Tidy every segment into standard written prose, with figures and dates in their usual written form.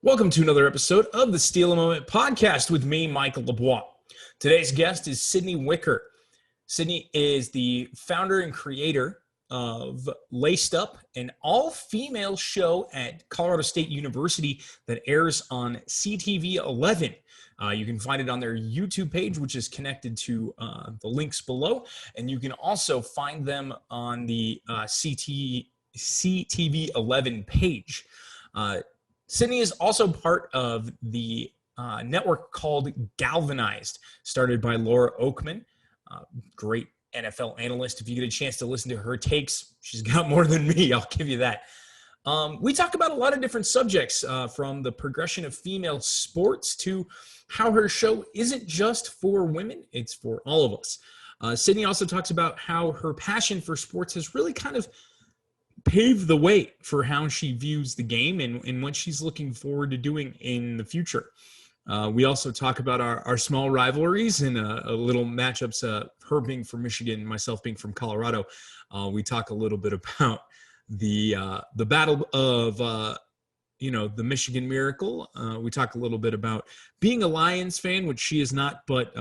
Welcome to another episode of the Steal a Moment podcast with me, Michael LeBois. Today's guest is Sydney Wicker. Sydney is the founder and creator of Laced Up, an all-female show at Colorado State University that airs on CTV 11. You can find it on their YouTube page, which is connected to the links below, and you can also find them on the CTV 11 page. Sydney is also part of the network called GALvanized, started by Laura Oakman, great NFL analyst. If you get a chance to listen to her takes, she's got more than me, I'll give you that. We talk about a lot of different subjects, from the progression of female sports to how her show isn't just for women, it's for all of us. Sydney also talks about how her passion for sports has really kind of pave the way for how she views the game and what she's looking forward to doing in the future. We also talk about our small rivalries and a little matchups, her being from Michigan, myself being from Colorado. We talk a little bit about the battle of, the Michigan Miracle. We talk a little bit about being a Lions fan, which she is not, but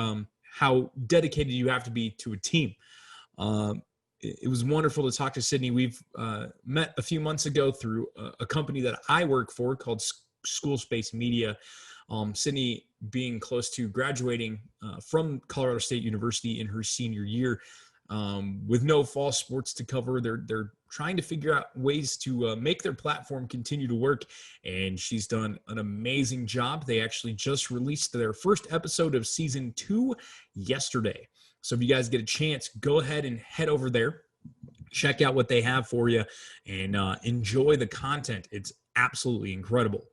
how dedicated you have to be to a team. It was wonderful to talk to Sydney. We've met a few months ago through a company that I work for called School Space Media. Sydney being close to graduating from Colorado State University in her senior year with no fall sports to cover. They're trying to figure out ways to make their platform continue to work, and she's done an amazing job. They actually just released their first episode of season 2 yesterday. So if you guys get a chance, go ahead and head over there, check out what they have for you, and enjoy the content. It's absolutely incredible.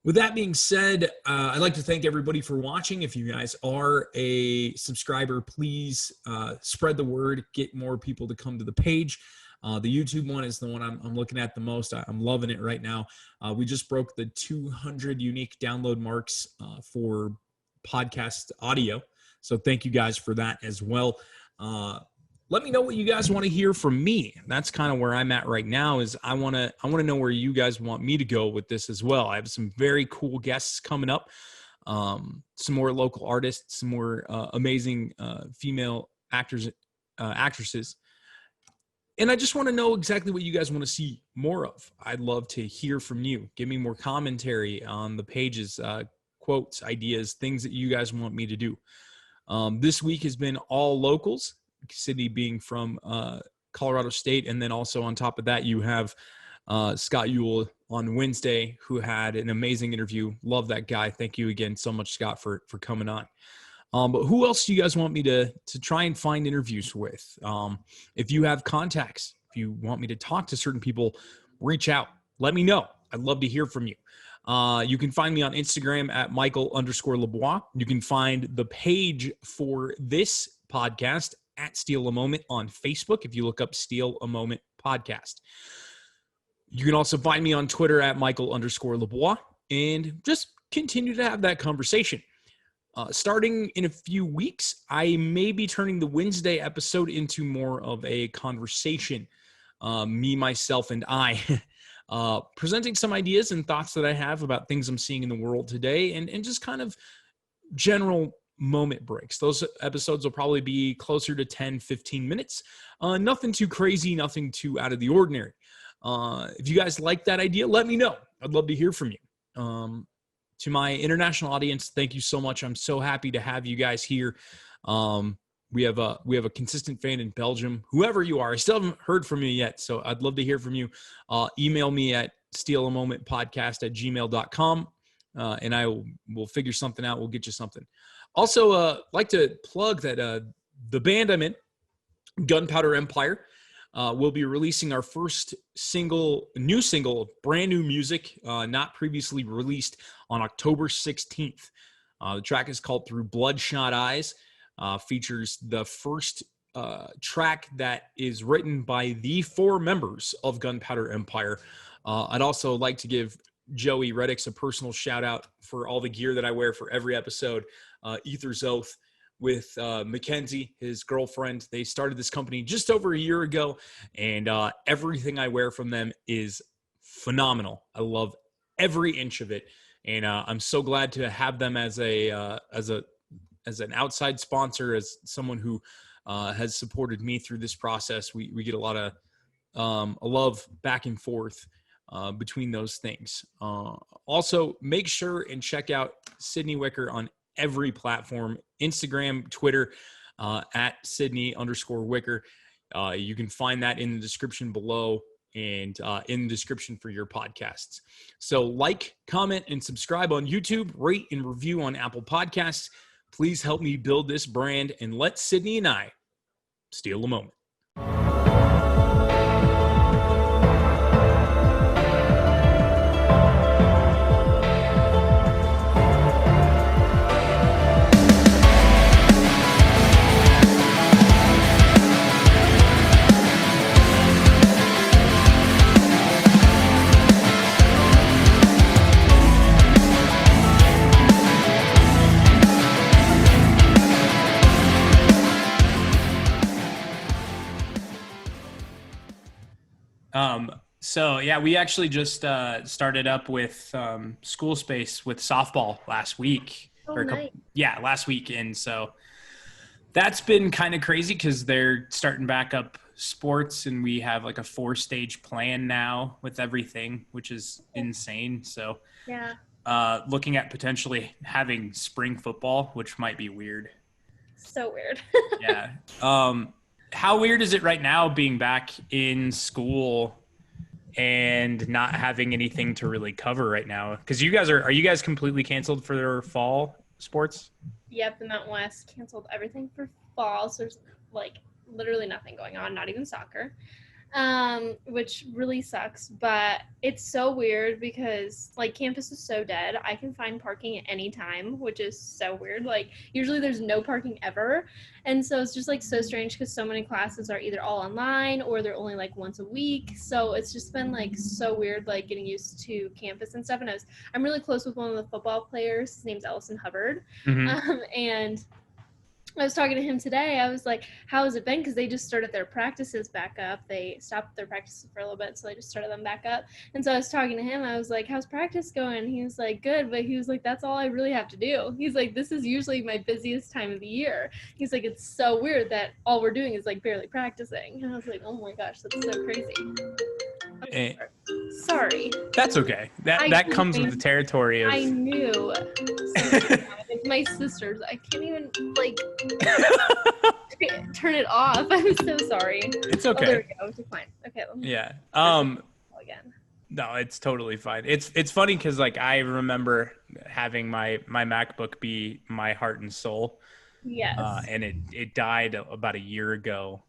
With that being said, I'd like to thank everybody for watching. If you guys are a subscriber, please spread the word, get more people to come to the page. The YouTube one is the one I'm looking at the most. I'm loving it right now. We just broke the 200 unique download marks for podcast audio. So thank you guys for that as well. Let me know what you guys want to hear from me. That's kind of where I'm at right now. Is I want to know where you guys want me to go with this as well. I have some very cool guests coming up. Some more local artists, some more amazing female actors, actresses. And I just want to know exactly what you guys want to see more of. I'd love to hear from you. Give me more commentary on the pages, quotes, ideas, things that you guys want me to do. This week has been all locals, Sydney being from Colorado State. And then also on top of that, you have Scott Ewell on Wednesday, who had an amazing interview. Love that guy. Thank you again so much, Scott, for coming on. But who else do you guys want me to try and find interviews with? If you have contacts, if you want me to talk to certain people, reach out. Let me know. I'd love to hear from you. You can find me on Instagram at Michael_LeBois. You can find the page for this podcast at Steal a Moment on Facebook if you look up Steal a Moment Podcast. You can also find me on Twitter at Michael_LeBois and just continue to have that conversation. Starting in a few weeks, I may be turning the Wednesday episode into more of a conversation. Me, myself, and I. Presenting some ideas and thoughts that I have about things I'm seeing in the world today and just kind of general moment breaks. Those episodes will probably be closer to 10, 15 minutes. Nothing too crazy, nothing too out of the ordinary. If you guys like that idea, let me know. I'd love to hear from you. To my international audience, thank you so much. I'm so happy to have you guys here. We have a consistent fan in Belgium. Whoever you are, I still haven't heard from you yet, so I'd love to hear from you. Email me at stealamomentpodcast@gmail.com, and I will figure something out. We'll get you something. Also, like to plug that the band I'm in, Gunpowder Empire, we'll be releasing our first new single, brand new music, not previously released, on October 16th. The track is called Through Bloodshot Eyes. Features the first track that is written by the 4 members of Gunpowder Empire. I'd also like to give Joey Reddix a personal shout out for all the gear that I wear for every episode. Aether's Oath with Mackenzie, his girlfriend. They started this company just over a year ago, and everything I wear from them is phenomenal. I love every inch of it. And I'm so glad to have them as an outside sponsor, as someone who has supported me through this process. We get a lot of a love back and forth between those things. Also, make sure and check out Sydney Wicker on every platform: Instagram, Twitter, at Sydney_Wicker. You can find that in the description below and in the description for your podcasts. So like, comment, and subscribe on YouTube, rate and review on Apple Podcasts. Please help me build this brand and let Sydney and I steal a moment. So yeah, we actually just started up with School Space with softball last week. Nice. Last week. And so that's been kind of crazy because they're starting back up sports, and we have like a 4-stage plan now with everything, which is insane. So yeah, looking at potentially having spring football, which might be weird. So weird. Yeah. How weird is it right now being back in school and not having anything to really cover right now? Because are you guys completely canceled for their fall sports? Yep, the Mountain West canceled everything for fall, so there's like literally nothing going on, not even soccer, which really sucks. But it's so weird because like campus is so dead. I can find parking at any time, which is so weird. Like usually there's no parking ever, and so it's just like so strange because so many classes are either all online or they're only like once a week. So it's just been like so weird, like getting used to campus and stuff. And I'm really close with one of the football players. His name's Ellison Hubbard. And I was talking to him today. I was like, how has it been? Because they just started their practices back up. They stopped their practices for a little bit, so they just started them back up. And so I was talking to him. I was like, how's practice going? He was like, good. But he was like, that's all I really have to do. He's like, this is usually my busiest time of the year. He's like, it's so weird that all we're doing is like barely practicing. And I was like, oh my gosh, that's so crazy. Sorry. That's okay. That comes with the territory of... I knew. It's my sisters. I can't even like turn it off. I'm so sorry. It's okay. Oh, there we go. It's fine. Okay. Yeah. Again. No, it's totally fine. It's funny because like I remember having my MacBook be my heart and soul. Yes. And it died about a year ago.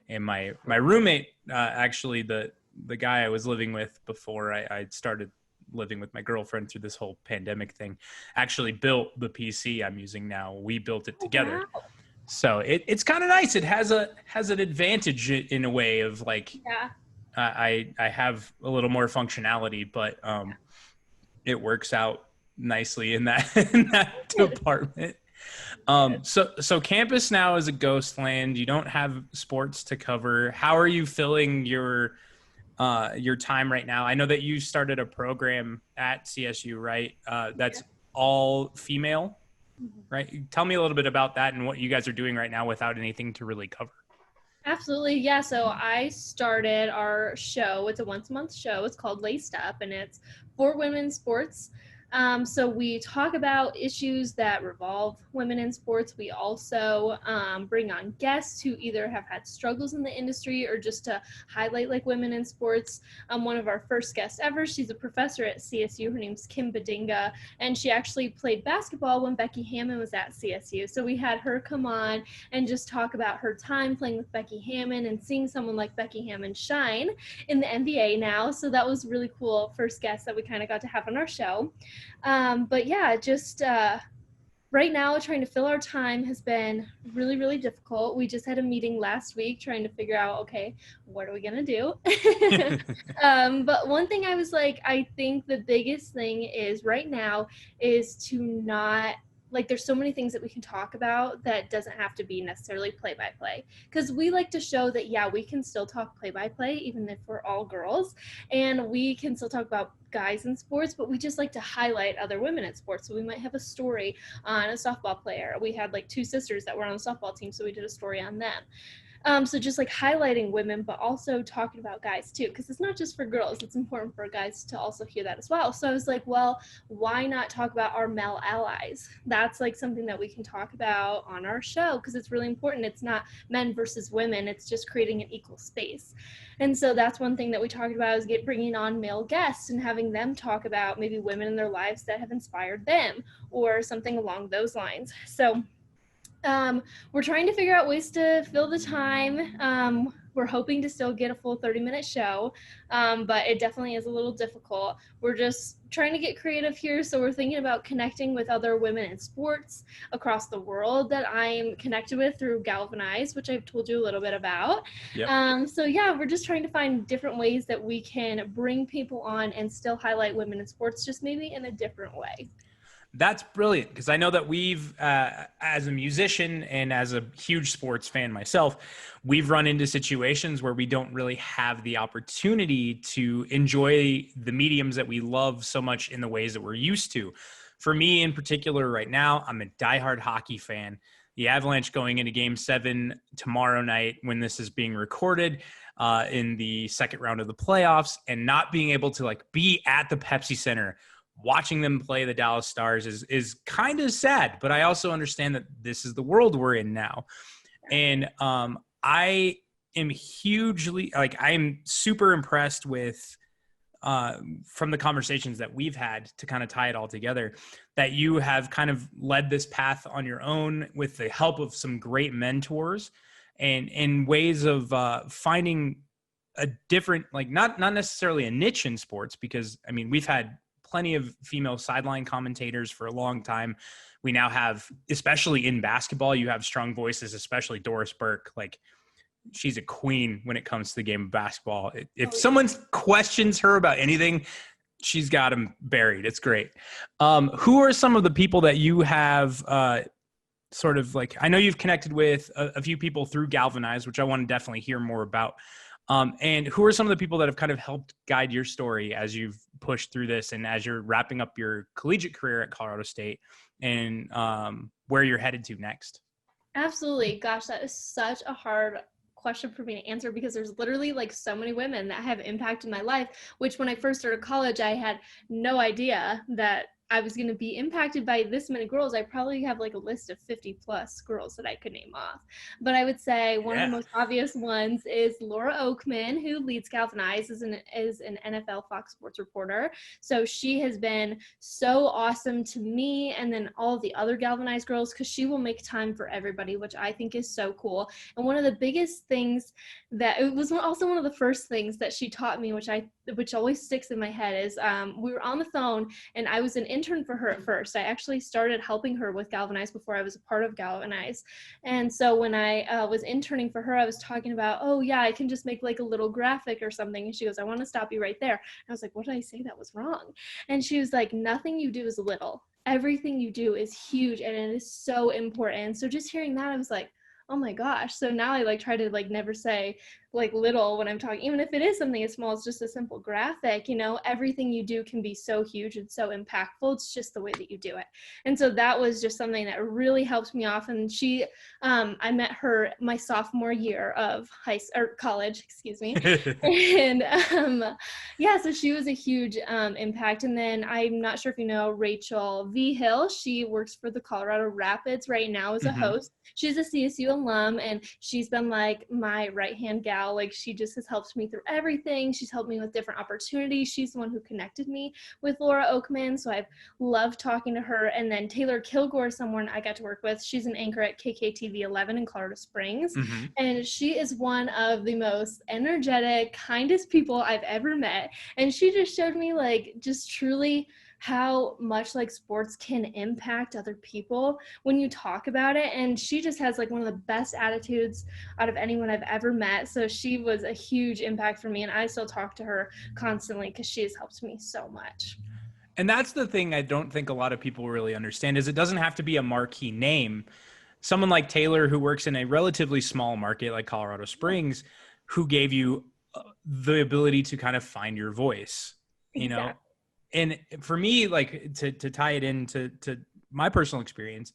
And my roommate, actually the guy I was living with before I started living with my girlfriend through this whole pandemic thing, actually built the PC I'm using now. We built it together. Wow. So it's kind of nice. It has an advantage in a way of like, yeah. I have a little more functionality, but it works out nicely in that department. So campus now is a ghost land. You don't have sports to cover. How are you filling your time right now? I know that you started a program at CSU, right? That's all female, right? Tell me a little bit about that and what you guys are doing right now without anything to really cover. Absolutely. Yeah. So I started our show. It's a once-a-month show. It's called Laced Up, and it's for women's sports. So we talk about issues that revolve women in sports. We also bring on guests who either have had struggles in the industry or just to highlight like women in sports. One of our first guests ever, she's a professor at CSU. Her name's Kim Badinga, and she actually played basketball when Becky Hammon was at CSU. So we had her come on and just talk about her time playing with Becky Hammon and seeing someone like Becky Hammon shine in the NBA now. So that was really cool first guest that we kind of got to have on our show. But yeah, just right now trying to fill our time has been really, really difficult. We just had a meeting last week trying to figure out, okay, what are we going to do? But one thing I was like, I think the biggest thing is right now is to not like there's so many things that we can talk about that doesn't have to be necessarily play-by-play, because we like to show that yeah, we can still talk play-by-play even if we're all girls, and we can still talk about guys in sports, but we just like to highlight other women in sports. So we might have a story on a softball player. We had like two sisters that were on the softball team, so we did a story on them. So just like highlighting women, but also talking about guys too, because it's not just for girls. It's important for guys to also hear that as well. So I was like, well, why not talk about our male allies? That's like something that we can talk about on our show, because it's really important. It's not men versus women. It's just creating an equal space. And so that's one thing that we talked about, is bringing on male guests and having them talk about maybe women in their lives that have inspired them or something along those lines. So we're trying to figure out ways to fill the time. We're hoping to still get a full 30-minute show, but it definitely is a little difficult. We're just trying to get creative here, so we're thinking about connecting with other women in sports across the world that I'm connected with through GALvanize, which I've told you a little bit about. Yep. So yeah, we're just trying to find different ways that we can bring people on and still highlight women in sports, just maybe in a different way. That's brilliant, because I know that we've, as a musician and as a huge sports fan myself, we've run into situations where we don't really have the opportunity to enjoy the mediums that we love so much in the ways that we're used to. For me in particular right now, I'm a diehard hockey fan. The Avalanche going into Game 7 tomorrow night when this is being recorded in the second round of the playoffs, and not being able to like be at the Pepsi Center watching them play the Dallas Stars is kind of sad, but I also understand that this is the world we're in now. And I am super impressed with, from the conversations that we've had to kind of tie it all together, that you have kind of led this path on your own with the help of some great mentors and in ways of finding a different, like not necessarily a niche in sports, because I mean, we've had plenty of female sideline commentators for a long time. We now have, especially in basketball, you have strong voices, especially Doris Burke. Like, she's a queen when it comes to the game of basketball. If someone questions her about anything, she's got them buried. It's great. Who are some of the people that you have sort of like, I know you've connected with a few people through GALvanize, which I want to definitely hear more about. And who are some of the people that have kind of helped guide your story as you've pushed through this and as you're wrapping up your collegiate career at Colorado State, and where you're headed to next? Absolutely. Gosh, that is such a hard question for me to answer, because there's literally like so many women that have impacted my life, which when I first started college, I had no idea that I was going to be impacted by this many girls. I probably have like a list of 50 plus girls that I could name off. But I would say one of the most obvious ones is Laura Oakman, who leads GALvanize, is an NFL Fox Sports reporter. So she has been so awesome to me, and then all of the other GALvanize girls, because she will make time for everybody, which I think is so cool. And one of the biggest things that, it was also one of the first things that she taught me, which always sticks in my head, is we were on the phone and I was an intern for her at first. I actually started helping her with GALvanize before I was a part of GALvanize. And so when I was interning for her, I was talking about, oh yeah, I can just make like a little graphic or something. And she goes, I want to stop you right there. And I was like, what did I say that was wrong? And she was like, nothing you do is little. Everything you do is huge, and it is so important. And so just hearing that, I was like, oh my gosh. So now I like try to like never say like little when I'm talking, even if it is something as small as just a simple graphic, you know, everything you do can be so huge and so impactful. It's just the way that you do it. And so that was just something that really helped me off. And she, I met her my sophomore year of college, excuse me. And yeah, so she was a huge impact. And then I'm not sure if you know Rachel V. Hill. She works for the Colorado Rapids right now as a host. She's a CSU alum, and she's been like my right-hand gal. Like, she just has helped me through everything. She's helped me with different opportunities. She's the one who connected me with Laura Oakman, so I've loved talking to her. And then Taylor Kilgore, someone I got to work with. She's an anchor at KKTV 11 in Colorado Springs, and she is one of the most energetic, kindest people I've ever met. And she just showed me like just truly how much like sports can impact other people when you talk about it. And she just has like one of the best attitudes out of anyone I've ever met. So she was a huge impact for me, and I still talk to her constantly because she has helped me so much. And that's the thing I don't think a lot of people really understand is it doesn't have to be a marquee name. Someone like Taylor, who works in a relatively small market like Colorado Springs, who gave you the ability to kind of find your voice, you know? Exactly. And for me, like to tie it into my personal experience,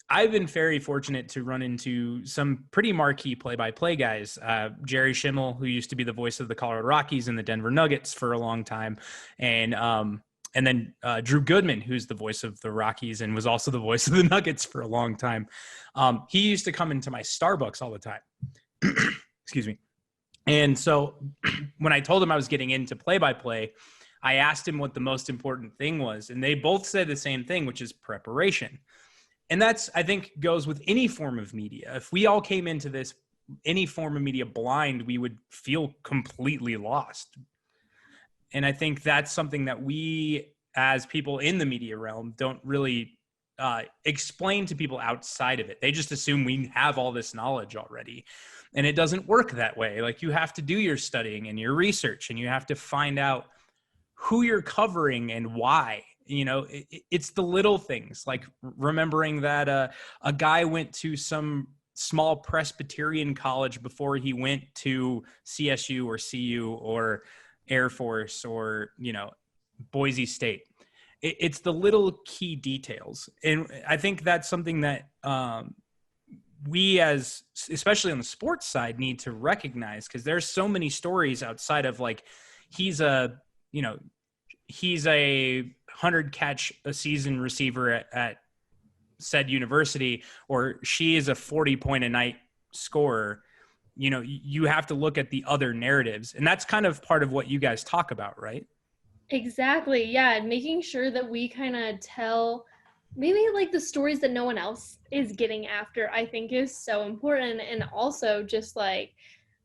I've been very fortunate to run into some pretty marquee play-by-play guys. Jerry Schimmel, who used to be the voice of the Colorado Rockies and the Denver Nuggets for a long time, and then Drew Goodman, who's the voice of the Rockies and was also the voice of the Nuggets for a long time. He used to come into my Starbucks all the time. Excuse me. And so when I told him I was getting into play-by-play, I asked him what the most important thing was, and they both said the same thing, which is preparation. And that's, I think, goes with any form of media. If we all came into this, any form of media blind, we would feel completely lost. And I think that's something that we, as people in the media realm, don't really explain to people outside of it. They just assume we have all this knowledge already. And it doesn't work that way. Like, you have to do your studying and your research, and you have to find out who you're covering and why. You know, it's the little things, like remembering that a guy went to some small Presbyterian college before he went to CSU or CU or Air Force or, you know, Boise State. It's the little key details. And I think that's something that we, as especially on the sports side, need to recognize, because there's so many stories outside of like, he's a 100 catch a season receiver at said university, or she is a 40 point a night scorer. You know, you have to look at the other narratives, and that's kind of part of what you guys talk about, right? Exactly. Yeah. And making sure that we kind of tell maybe like the stories that no one else is getting after, I think is so important. And also just like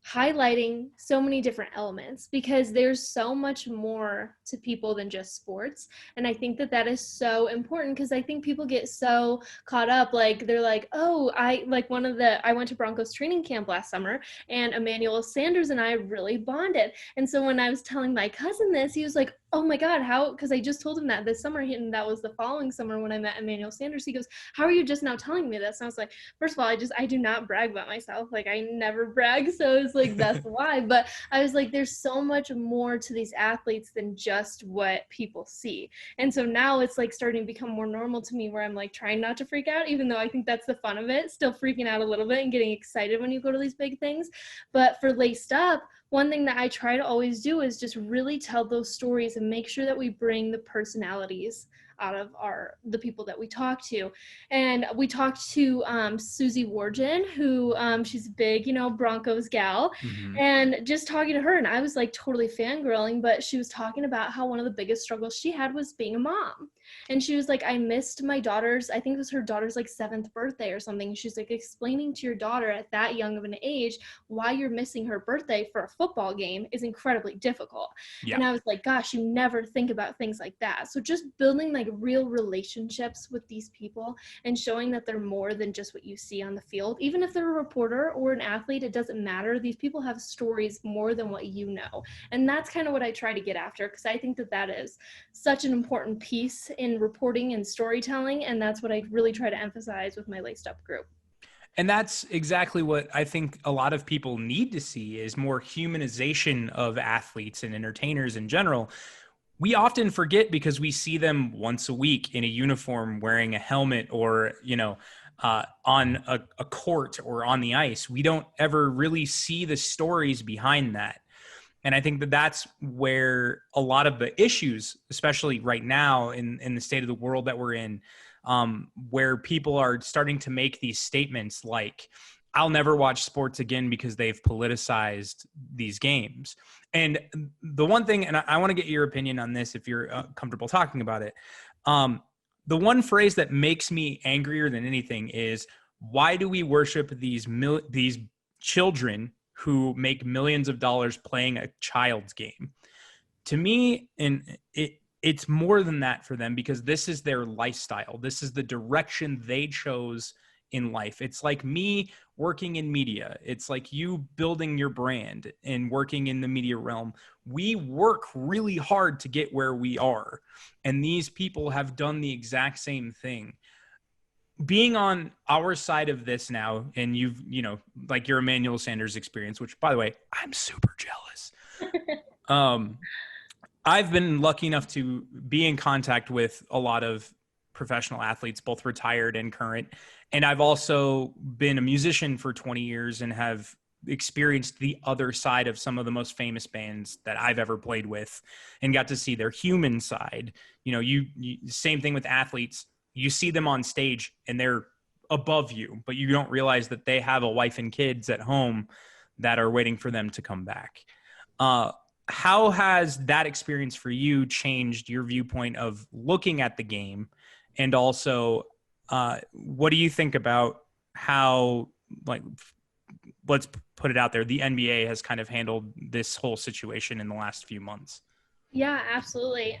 highlighting so many different elements, because there's so much more to people than just sports. And I think that that is so important, because I think people get so caught up, like they're like, oh, I went to Broncos training camp last summer, and Emmanuel Sanders and I really bonded. And so when I was telling my cousin this, he was like, oh my God, how? Because I just told him that this summer, and that was the following summer when I met Emmanuel Sanders. He goes, how are you just now telling me this? And I was like, first of all, I do not brag about myself. Like, I never brag. So it's like, that's why. But I was like, there's so much more to these athletes than just what people see. And so now it's like starting to become more normal to me, where I'm like trying not to freak out, even though I think that's the fun of it, still freaking out a little bit and getting excited when you go to these big things. But for Laced Up, one thing that I try to always do is just really tell those stories and make sure that we bring the personalities out of the people that we talk to. And we talked to Susie Wargen, who she's a big, Broncos gal. Mm-hmm. And just talking to her, and I was like totally fangirling, but she was talking about how one of the biggest struggles she had was being a mom. And she was like, I missed my daughter's, I think it was her daughter's like 7th birthday or something. She's like, explaining to your daughter at that young of an age why you're missing her birthday for a football game is incredibly difficult. Yeah. And I was like, gosh, you never think about things like that. So just building like real relationships with these people and showing that they're more than just what you see on the field. Even if they're a reporter or an athlete, it doesn't matter. These people have stories more than what you know. And that's kind of what I try to get after, because I think that that is such an important piece in reporting and storytelling. And that's what I really try to emphasize with my Laced Up group. And that's exactly what I think a lot of people need to see, is more humanization of athletes and entertainers in general. We often forget, because we see them once a week in a uniform wearing a helmet, or, on a court or on the ice. We don't ever really see the stories behind that. And I think that that's where a lot of the issues, especially right now in the state of the world that we're in, where people are starting to make these statements like, I'll never watch sports again because they've politicized these games. And the one thing, and I want to get your opinion on this if you're comfortable talking about it. The one phrase that makes me angrier than anything is, why do we worship these children who make millions of dollars playing a child's game? To me, and it's more than that for them, because this is their lifestyle. This is the direction they chose in life. It's like me working in media. It's like you building your brand and working in the media realm. We work really hard to get where we are. And these people have done the exact same thing. Being on our side of this now, and you've, like your Emmanuel Sanders experience, which by the way, I'm super jealous. I've been lucky enough to be in contact with a lot of professional athletes, both retired and current. And I've also been a musician for 20 years and have experienced the other side of some of the most famous bands that I've ever played with and got to see their human side. You same thing with athletes. You see them on stage and they're above you, but you don't realize that they have a wife and kids at home that are waiting for them to come back. How has that experience for you changed your viewpoint of looking at the game? And also, what do you think about how, like, let's put it out there, the NBA has kind of handled this whole situation in the last few months? Yeah, absolutely.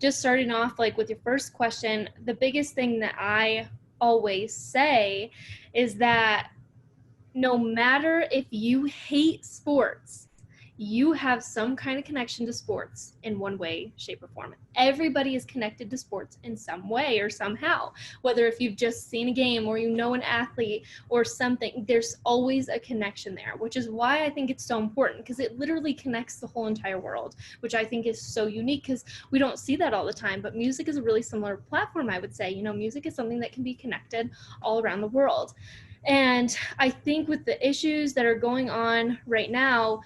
Just starting off like with your first question, the biggest thing that I always say is that no matter if you hate sports, you have some kind of connection to sports in one way, shape, or form. Everybody is connected to sports in some way or somehow, whether if you've just seen a game or an athlete or something, there's always a connection there, which is why I think it's so important, because it literally connects the whole entire world, which I think is so unique because we don't see that all the time. But music is a really similar platform, I would say. Music is something that can be connected all around the world. And I think with the issues that are going on right now,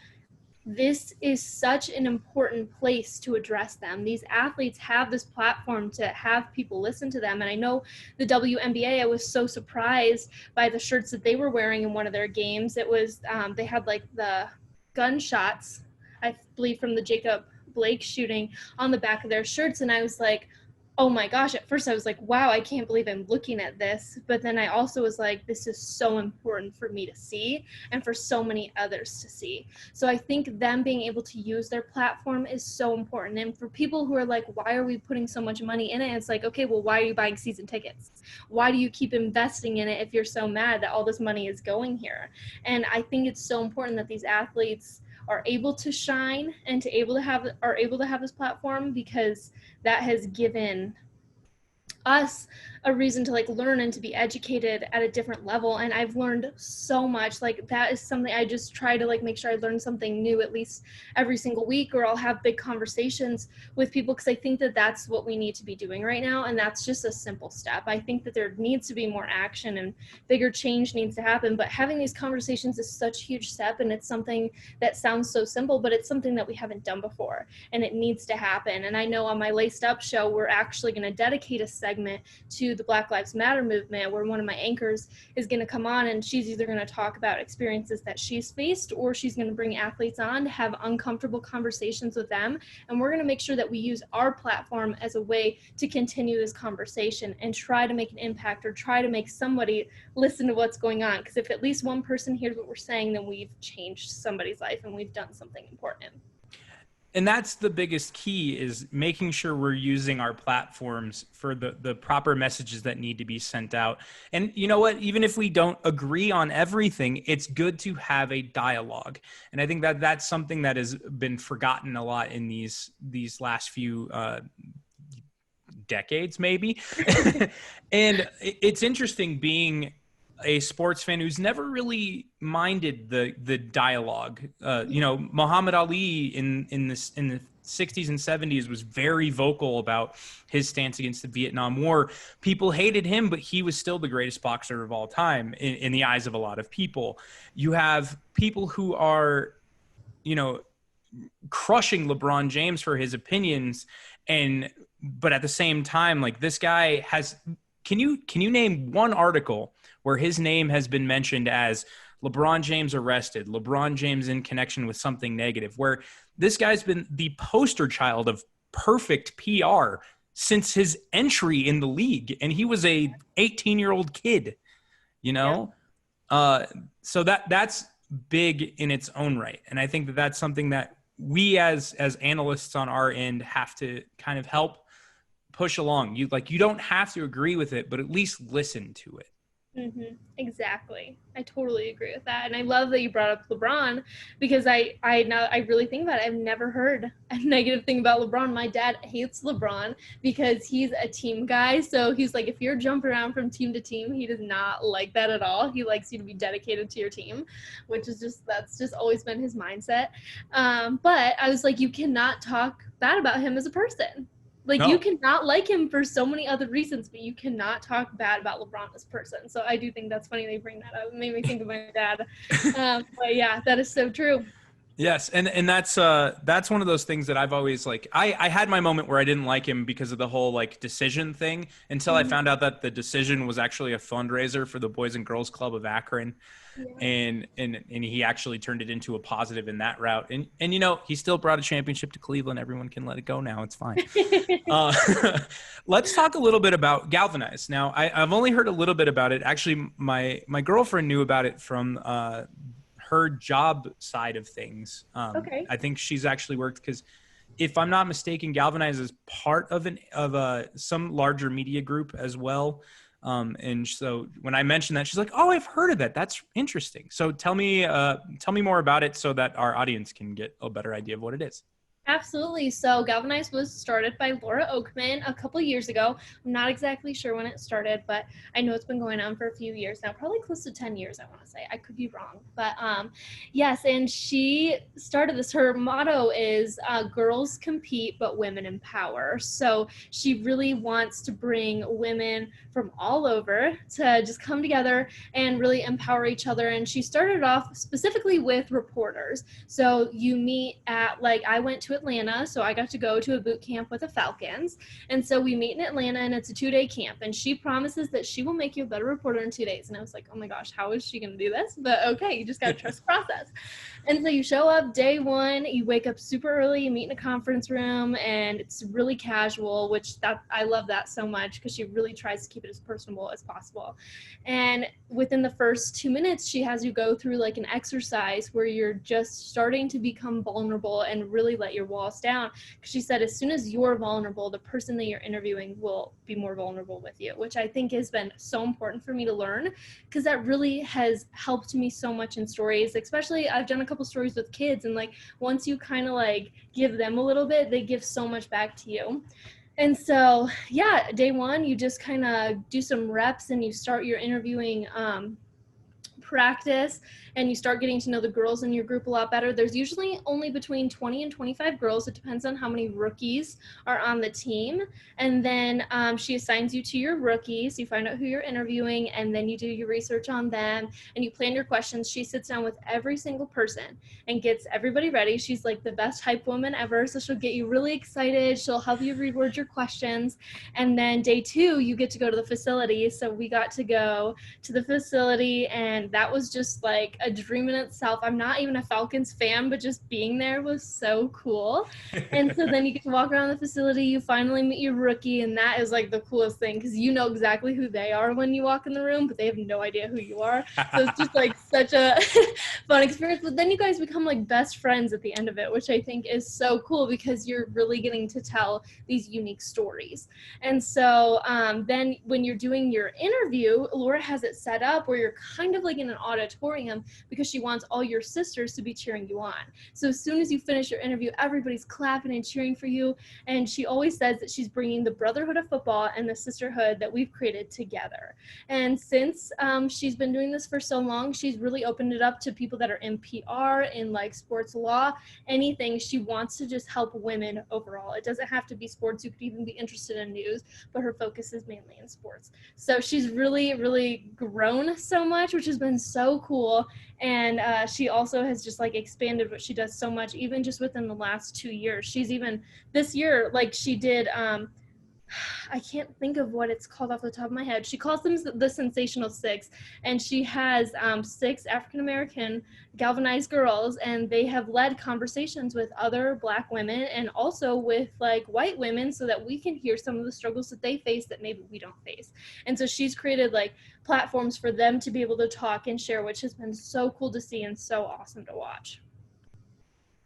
this is such an important place to address them. These athletes have this platform to have people listen to them. And I know the WNBA, I was so surprised by the shirts that they were wearing in one of their games. It was, they had like the gunshots, I believe from the Jacob Blake shooting, on the back of their shirts. And I was like, oh my gosh, at first I was like, wow, I can't believe I'm looking at this. But then I also was like, this is so important for me to see and for so many others to see. So I think them being able to use their platform is so important. And for people who are like, why are we putting so much money in it? It's like, okay, well, why are you buying season tickets? Why do you keep investing in it if you're so mad that all this money is going here? And I think it's so important that these athletes are able to shine and are able to have this platform, because that has given us a reason to like learn and to be educated at a different level. And I've learned so much. Like that is something I just try to like make sure I learn something new at least every single week, or I'll have big conversations with people, because I think that that's what we need to be doing right now. And that's just a simple step. I think that there needs to be more action and bigger change needs to happen, but having these conversations is such a huge step. And it's something that sounds so simple, but it's something that we haven't done before, and it needs to happen. And I know on my Laced Up show, we're actually going to dedicate a segment to the Black Lives Matter movement, where one of my anchors is going to come on, and she's either going to talk about experiences that she's faced, or she's going to bring athletes on to have uncomfortable conversations with them. And we're going to make sure that we use our platform as a way to continue this conversation and try to make an impact, or try to make somebody listen to what's going on. Because if at least one person hears what we're saying, then we've changed somebody's life and we've done something important. And that's the biggest key, is making sure we're using our platforms for the proper messages that need to be sent out. And you know what, even if we don't agree on everything, it's good to have a dialogue. And I think that that's something that has been forgotten a lot in these last few decades, maybe. And it's interesting being a sports fan who's never really minded the dialogue. Muhammad Ali in the 60s and 70s was very vocal about his stance against the Vietnam War. People hated him, but he was still the greatest boxer of all time in the eyes of a lot of people. You have people who are, crushing LeBron James for his opinions, but at the same time, like, this guy has. Can you name one article where his name has been mentioned as LeBron James arrested, LeBron James in connection with something negative, where this guy's been the poster child of perfect PR since his entry in the league, and he was a 18-year-old kid, Yeah. So that's big in its own right. And I think that that's something that we as analysts on our end have to kind of help push along. You don't have to agree with it, but at least listen to it. Exactly. I totally agree with that. And I love that you brought up LeBron because I really think about it. I've never heard a negative thing about LeBron. My dad hates LeBron because he's a team guy. So he's like, if you're jumping around from team to team, he does not like that at all. He likes you to be dedicated to your team, which is that's just always been his mindset. But I was like, you cannot talk bad about him as a person. Like, you No. cannot like him for so many other reasons, but you cannot talk bad about LeBron as a person. So I do think that's funny they bring that up. It made me think of my dad. But yeah, that is so true. Yes, and that's one of those things that I've always like. I had my moment where I didn't like him because of the whole like decision thing until I Mhm. found out that the decision was actually a fundraiser for the Boys and Girls Club of Akron, Yeah. and he actually turned it into a positive in that route. And you know, he still brought a championship to Cleveland. Everyone can let it go now. It's fine. Uh, let's talk a little bit about GALvanize. Now, I've only heard a little bit about it. Actually, my girlfriend knew about it from her job side of things. Okay. I think she's actually worked because, if I'm not mistaken, GALvanize is part of some larger media group as well. And so when I mentioned that, she's like, "Oh, I've heard of that. That's interesting." So tell me more about it so that our audience can get a better idea of what it is. Absolutely. So GALvanize was started by Laura Oakman a couple years ago. I'm not exactly sure when it started, but I know it's been going on for a few years now, probably close to 10 years, I want to say. I could be wrong. But yes, and she started this. Her motto is girls compete, but women empower. So she really wants to bring women from all over to just come together and really empower each other. And she started off specifically with reporters. So you meet at, like, I went to Atlanta, so I got to go to a boot camp with the Falcons. And so we meet in Atlanta, and it's a 2-day camp. And she promises that she will make you a better reporter in 2 days. And I was like, oh my gosh, how is she going to do this? But okay, you just got to trust the process. And so you show up day one, you wake up super early, you meet in a conference room, and it's really casual, which that I love that so much because she really tries to keep it as personable as possible. And within the first 2 minutes, she has you go through like an exercise where you're just starting to become vulnerable and really let your walls down. Because she said, as soon as you're vulnerable, the person that you're interviewing will be more vulnerable with you, which I think has been so important for me to learn because that really has helped me so much in stories. Especially, I've done a couple stories with kids, and like once you kind of like give them a little bit, they give so much back to you. And so, yeah, day one, you just kind of do some reps and you start your interviewing practice, and you start getting to know the girls in your group a lot better. There's usually only between 20 and 25 girls. It depends on how many rookies are on the team. And then she assigns you to your rookies. You find out who you're interviewing, and then you do your research on them and you plan your questions. She sits down with every single person and gets everybody ready. She's like the best hype woman ever. So she'll get you really excited. She'll help you reword your questions. And then day two, you get to go to the facility. So we got to go to the facility, and that was just like a dream in itself. I'm not even a Falcons fan, but just being there was so cool. And so then you get to walk around the facility, you finally meet your rookie, and that is like the coolest thing because you know exactly who they are when you walk in the room, but they have no idea who you are. So it's just like such a fun experience. But then you guys become like best friends at the end of it, which I think is so cool because you're really getting to tell these unique stories. And so then when you're doing your interview, Laura has it set up where you're kind of like in an auditorium because she wants all your sisters to be cheering you on. So as soon as you finish your interview, everybody's clapping and cheering for you. And she always says that she's bringing the brotherhood of football and the sisterhood that we've created together. And since she's been doing this for so long, she's really opened it up to people that are in PR, in like sports law, anything. She wants to just help women overall. It doesn't have to be sports. You could even be interested in news, but her focus is mainly in sports. So she's really, really grown so much, which has been so cool. And she also has just like expanded what she does so much, even just within the last 2 years. She's even this year, like she did I can't think of what it's called off the top of my head. She calls them the Sensational Six, and she has 6 African-American galvanized girls, and they have led conversations with other Black women and also with like white women so that we can hear some of the struggles that they face that maybe we don't face. And so she's created like platforms for them to be able to talk and share, which has been so cool to see and so awesome to watch.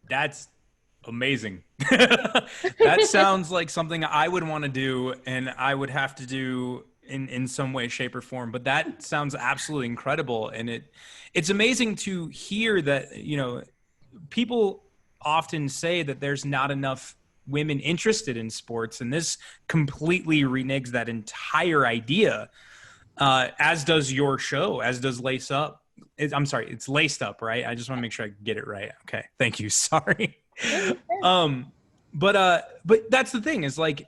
That's amazing. That sounds like something I would want to do, and I would have to do in some way, shape, or form. But that sounds absolutely incredible, and it's amazing to hear that, you know, people often say that there's not enough women interested in sports, and this completely reneges that entire idea. As does your show, as does Lace Up. I'm sorry, it's Laced Up, right? I just want to make sure I get it right. Okay, thank you. Sorry. But that's the thing, is like,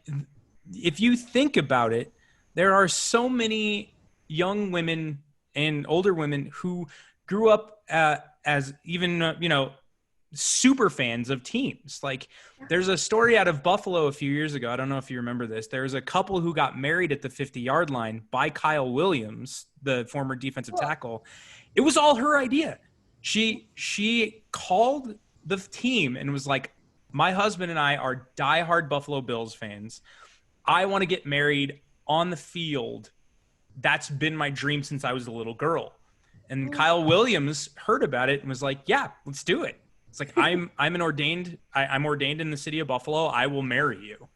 if you think about it, there are so many young women and older women who grew up as even you know, super fans of teams. Like, there's a story out of Buffalo a few years ago. I don't know if you remember this. There was a couple who got married at the 50-yard line by Kyle Williams, the former defensive tackle. It was all her idea. She called the team and was like, my husband and I are diehard Buffalo Bills fans. I want to get married on the field. That's been my dream since I was a little girl. And Kyle Williams heard about it and was like, yeah, let's do it. It's like, I'm ordained in the city of Buffalo. I will marry you.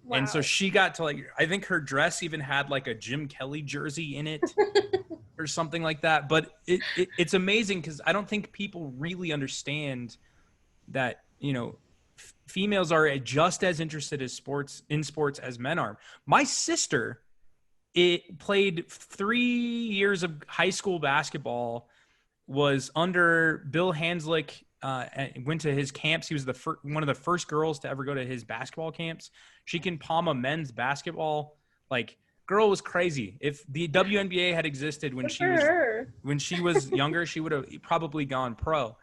Wow. And so she got to, like, I think her dress even had like a Jim Kelly jersey in it or something like that. But it's amazing, because I don't think people really understand that, you know, females are just as interested in sports as men are. My sister, played 3 years of high school basketball, was under Bill Hanslick, went to his camps. He was one of the first girls to ever go to his basketball camps. She can palm a men's basketball. Like, girl was crazy. If the WNBA had existed when she was younger, she would have probably gone pro.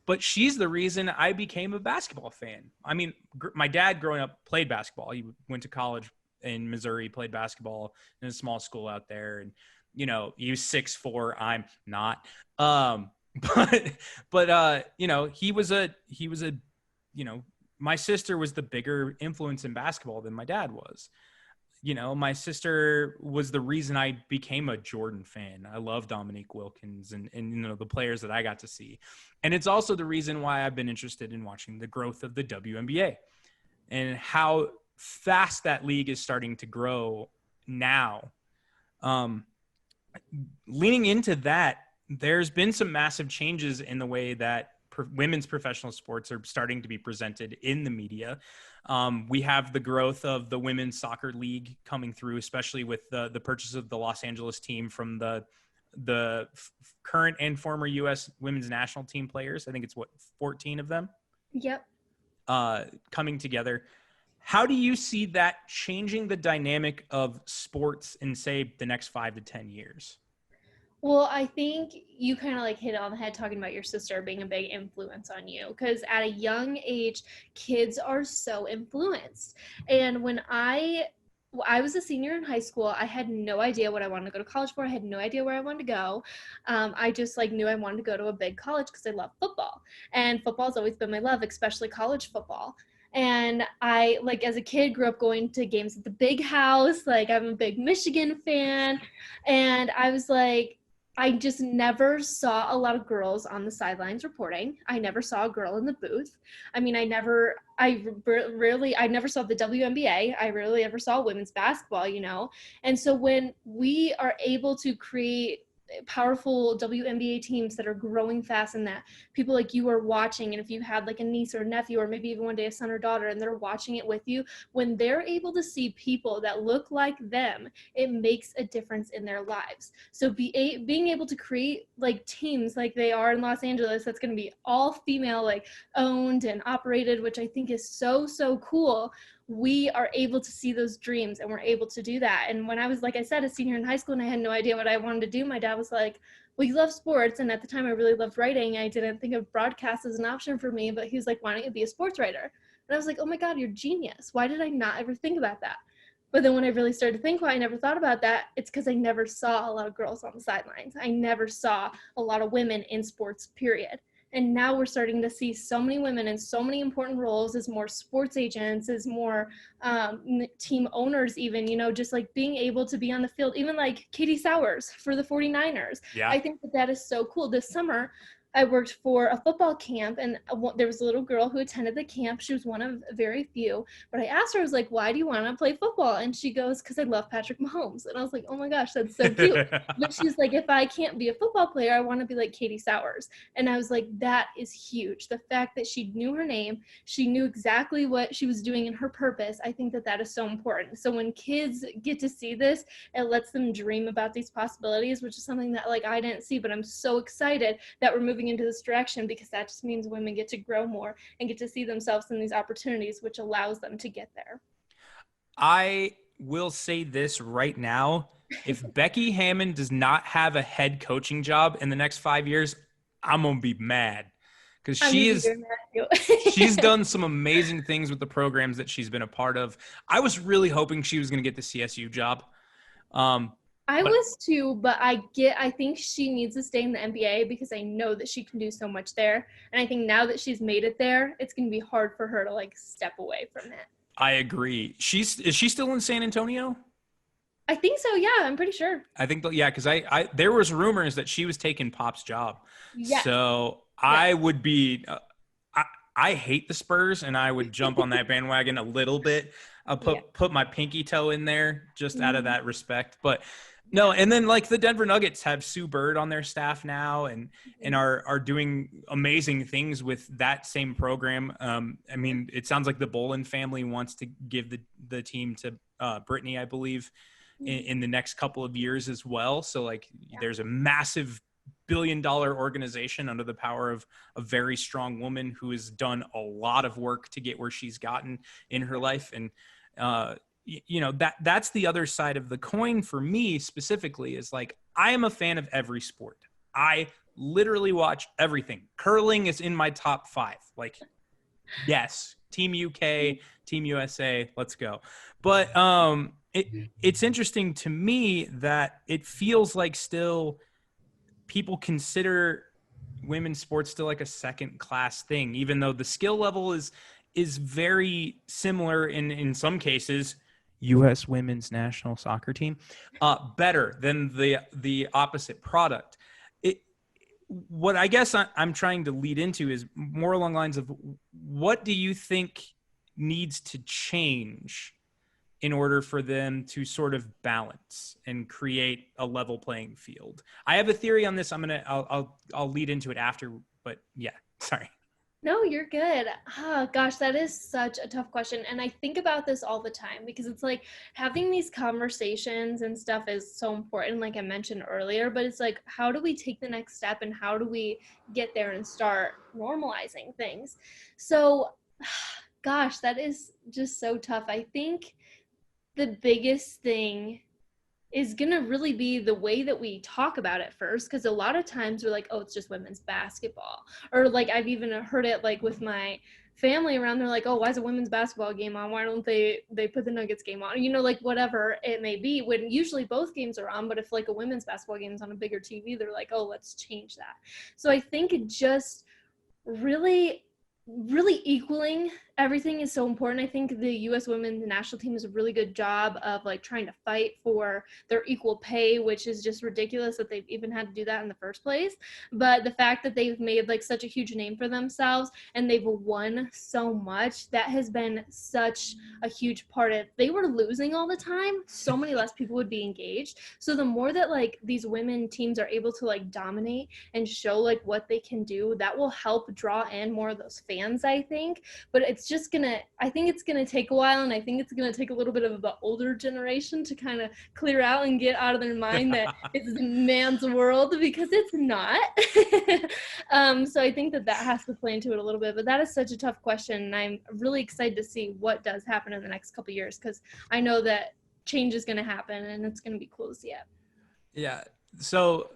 But she's the reason I became a basketball fan. I mean, my dad growing up played basketball. He went to college in Missouri, played basketball in a small school out there. And, you know, he was 6'4". I'm not. But you know, he was a, you know, my sister was the bigger influence in basketball than my dad was. You know, my sister was the reason I became a Jordan fan. I love Dominique Wilkins and you know, the players that I got to see. And it's also the reason why I've been interested in watching the growth of the WNBA and how fast that league is starting to grow now. Leaning into that, there's been some massive changes in the way that women's professional sports are starting to be presented in the media. We have the growth of the women's soccer league coming through, especially with the purchase of the Los Angeles team from the current and former U.S. women's national team players. I think it's 14 of them. Yep. Coming together. How do you see that changing the dynamic of sports in, say, the next 5 to 10 years? Well, I think you kind of like hit it on the head talking about your sister being a big influence on you, because at a young age, kids are so influenced. And when I was a senior in high school, I had no idea what I wanted to go to college for. I had no idea where I wanted to go. I just like knew I wanted to go to a big college because I love football, and football's always been my love, especially college football. And I, like, as a kid, grew up going to games at the Big House. Like, I'm a big Michigan fan. And I was like, I just never saw a lot of girls on the sidelines reporting. I never saw a girl in the booth. I mean, I never saw the WNBA. I rarely ever saw women's basketball, you know? And so when we are able to create powerful WNBA teams that are growing fast and that people like you are watching, and if you had like a niece or a nephew or maybe even one day a son or daughter and they're watching it with you, when they're able to see people that look like them, it makes a difference in their lives. So being able to create like teams like they are in Los Angeles, that's going to be all female, like owned and operated, which I think is so cool. We are able to see those dreams and we're able to do that. And when I was, like I said, a senior in high school and I had no idea what I wanted to do, my dad was like, well, you love sports. And at the time I really loved writing. I didn't think of broadcast as an option for me, but he was like, why don't you be a sports writer? And I was like, oh my God, you're genius. Why did I not ever think about that? But then when I really started to think why I never thought about that, it's because I never saw a lot of girls on the sidelines. I never saw a lot of women in sports, period. And now we're starting to see so many women in so many important roles as more sports agents, as more team owners even, you know, just like being able to be on the field, even like Katie Sowers for the 49ers. Yeah. I think that is so cool. This summer, I worked for a football camp, and there was a little girl who attended the camp. She was one of very few, but I asked her, I was like, why do you want to play football? And she goes, because I love Patrick Mahomes. And I was like, oh my gosh, that's so cute. But she's like, if I can't be a football player, I want to be like Katie Sowers. And I was like, that is huge. The fact that she knew her name, she knew exactly what she was doing and her purpose. I think that that is so important. So when kids get to see this, it lets them dream about these possibilities, which is something that like I didn't see, but I'm so excited that we're moving into this direction, because that just means women get to grow more and get to see themselves in these opportunities, which allows them to get there. I will say this right now. If Becky Hammon does not have a head coaching job in the next 5 years, I'm going to be mad, because she's done some amazing things with the programs that she's been a part of. I was really hoping she was going to get the CSU job. I was too, but I think she needs to stay in the NBA, because I know that she can do so much there. And I think now that she's made it there, it's going to be hard for her to like step away from it. I agree. Is she still in San Antonio? I think so. Yeah, I'm pretty sure. I think, yeah, because there was rumors that she was taking Pop's job. Yes. So I would be, I hate the Spurs, and I would jump on that bandwagon a little bit. I'll put my pinky toe in there just out of that respect. But no, and then like the Denver Nuggets have Sue Bird on their staff now, and are doing amazing things with that same program. I mean, it sounds like the Bolin family wants to give the team to Brittany, I believe, in the next couple of years as well. So like there's a massive billion-dollar organization under the power of a very strong woman who has done a lot of work to get where she's gotten in her life. And you know, that's the other side of the coin for me specifically, is like, I am a fan of every sport. I literally watch everything. Curling is in my top 5. Like, yes, Team UK, Team USA, let's go. But it's interesting to me that it feels like still people consider women's sports still like a second class thing, even though the skill level is very similar in some cases. U.S. women's national soccer team, better than the opposite product. What I guess I'm trying to lead into is more along the lines of, what do you think needs to change in order for them to sort of balance and create a level playing field? I have a theory on this. I'll lead into it after, but yeah, sorry. No, you're good. Oh, gosh, that is such a tough question. And I think about this all the time, because it's like having these conversations and stuff is so important, like I mentioned earlier, but it's like, how do we take the next step, and how do we get there and start normalizing things? So, gosh, that is just so tough. I think the biggest thing is going to really be the way that we talk about it first, because a lot of times we're like, oh, it's just women's basketball. Or like I've even heard it like with my family around, they're like, oh, why is a women's basketball game on? Why don't they put the Nuggets game on? You know, like whatever it may be, when usually both games are on. But if like a women's basketball game is on a bigger TV, they're like, oh, let's change that. So I think it just really equaling everything is so important. I think the U.S. women's national team does a really good job of like trying to fight for their equal pay, which is just ridiculous that they've even had to do that in the first place. But the fact that they've made like such a huge name for themselves and they've won so much, that has been such a huge part of, if they were losing all the time, so many less people would be engaged. So the more that like these women teams are able to like dominate and show like what they can do, that will help draw in more of those fans, I think. But it's just I think it's gonna take a while, and I think it's gonna take a little bit of the older generation to kind of clear out and get out of their mind that it's a man's world, because it's not. So I think that has to play into it a little bit, but that is such a tough question, and I'm really excited to see what does happen in the next couple of years, because I know that change is gonna happen, and it's gonna be cool to see it. Yeah. So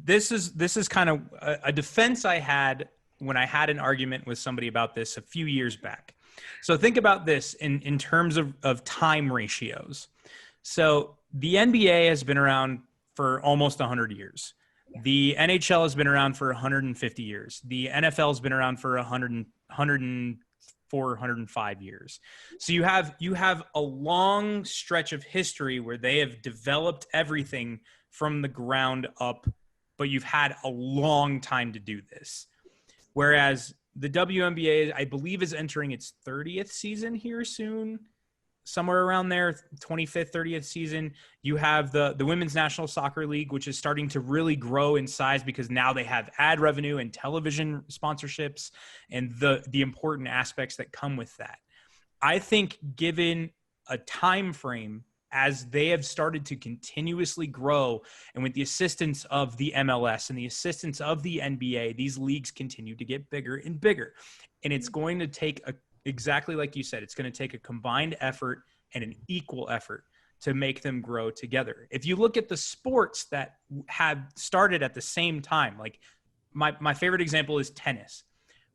this is kind of a defense I had when I had an argument with somebody about this a few years back. So think about this in terms of time ratios. So the NBA has been around for almost 100 years. The NHL has been around for 150 years. The NFL has been around for 105 years. So you have a long stretch of history where they have developed everything from the ground up but you've had a long time to do this. Whereas the WNBA, I believe, is entering its 30th season here soon, somewhere around there, 25th, 30th season. You have the Women's National Soccer League, which is starting to really grow in size because now they have ad revenue and television sponsorships and the important aspects that come with that. I think given a time frame, as they have started to continuously grow, and with the assistance of the MLS and the assistance of the NBA, these leagues continue to get bigger and bigger. And it's going to take exactly like you said, it's going to take a combined effort and an equal effort to make them grow together. If you look at the sports that have started at the same time, like my favorite example is tennis.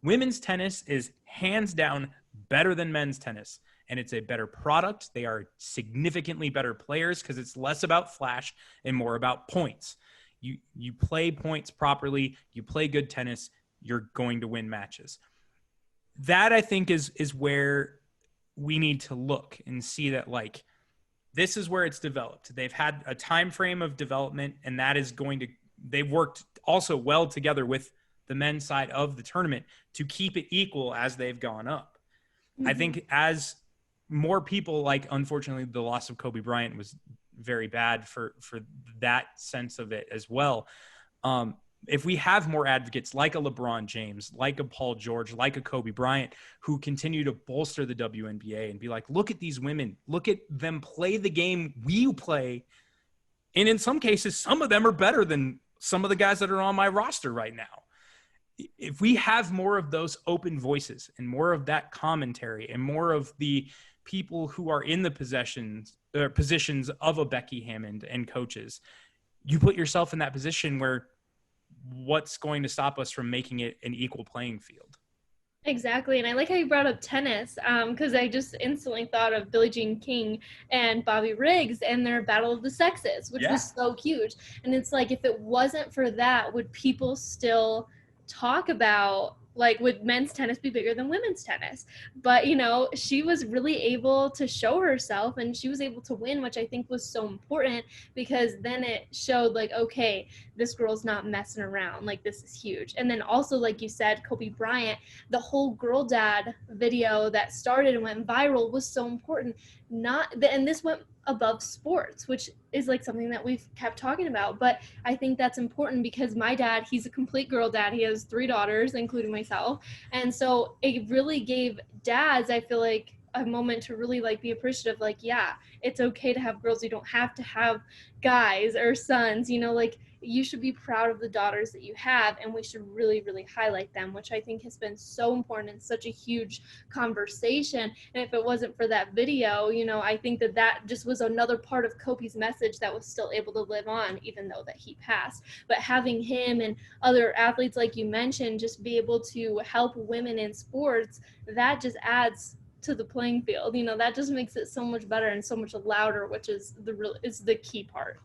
Women's tennis is hands down better than men's tennis, and it's a better product. They are significantly better players because it's less about flash and more about points. You play points properly, you play good tennis, you're going to win matches. That, I think, is where we need to look and see that, like, this is where it's developed. They've had a time frame of development, and that is going to – they've worked also well together with the men's side of the tournament to keep it equal as they've gone up. Mm-hmm. I think as more people, like, unfortunately, the loss of Kobe Bryant was very bad for that sense of it as well. If we have more advocates like a LeBron James, like a Paul George, like a Kobe Bryant, who continue to bolster the WNBA and be like, look at these women, look at them play the game we play. And in some cases, some of them are better than some of the guys that are on my roster right now. If we have more of those open voices and more of that commentary and more of the people who are in the positions of a Becky Hammond and coaches, you put yourself in that position where what's going to stop us from making it an equal playing field? Exactly. And I like how you brought up tennis, because I just instantly thought of Billie Jean King and Bobby Riggs and their Battle of the Sexes, which was so huge. And it's like, if it wasn't for that, would people still talk about, like, would men's tennis be bigger than women's tennis? But, you know, she was really able to show herself, and she was able to win, which I think was so important, because then it showed, like, okay, this girl's not messing around. Like, this is huge. And then also, like you said, Kobe Bryant, the whole Girl Dad video that started and went viral was so important. And this went above sports, which is like something that we've kept talking about. But I think that's important because my dad, he's a complete girl dad. He has 3 daughters, including myself. And so it really gave dads, I feel like, a moment to really, like, be appreciative. Like, yeah, it's okay to have girls. You don't have to have guys or sons, you know, like, you should be proud of the daughters that you have, and we should really, really highlight them, which I think has been so important and such a huge conversation. And if it wasn't for that video, you know, I think that just was another part of Kobe's message that was still able to live on, even though that he passed. But having him and other athletes, like you mentioned, just be able to help women in sports, that just adds to the playing field. You know, that just makes it so much better and so much louder, which is the key part.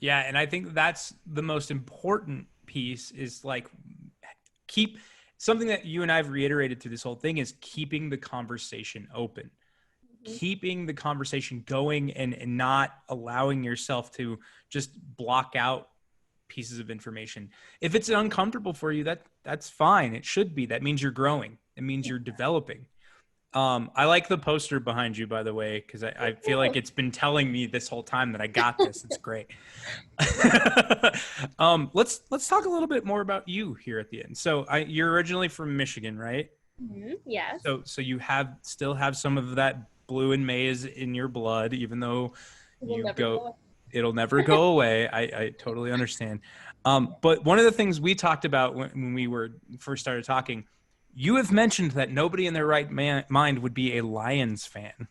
Yeah, and I think that's the most important piece, is like, keep something that you and I have reiterated through this whole thing, is keeping the conversation open, keeping the conversation going, and not allowing yourself to just block out pieces of information. If it's uncomfortable for you, that's fine. It should be. That means you're growing. It means you're developing. I like the poster behind you, by the way, because I feel like it's been telling me this whole time that I got this. It's great. Let's talk a little bit more about you here at the end. So you're originally from Michigan, right? Mm-hmm. Yes. So you still have some of that blue and maize in your blood, even though it'll never go away. I totally understand. But one of the things we talked about when we first started talking, you have mentioned that nobody in their right mind would be a Lions fan.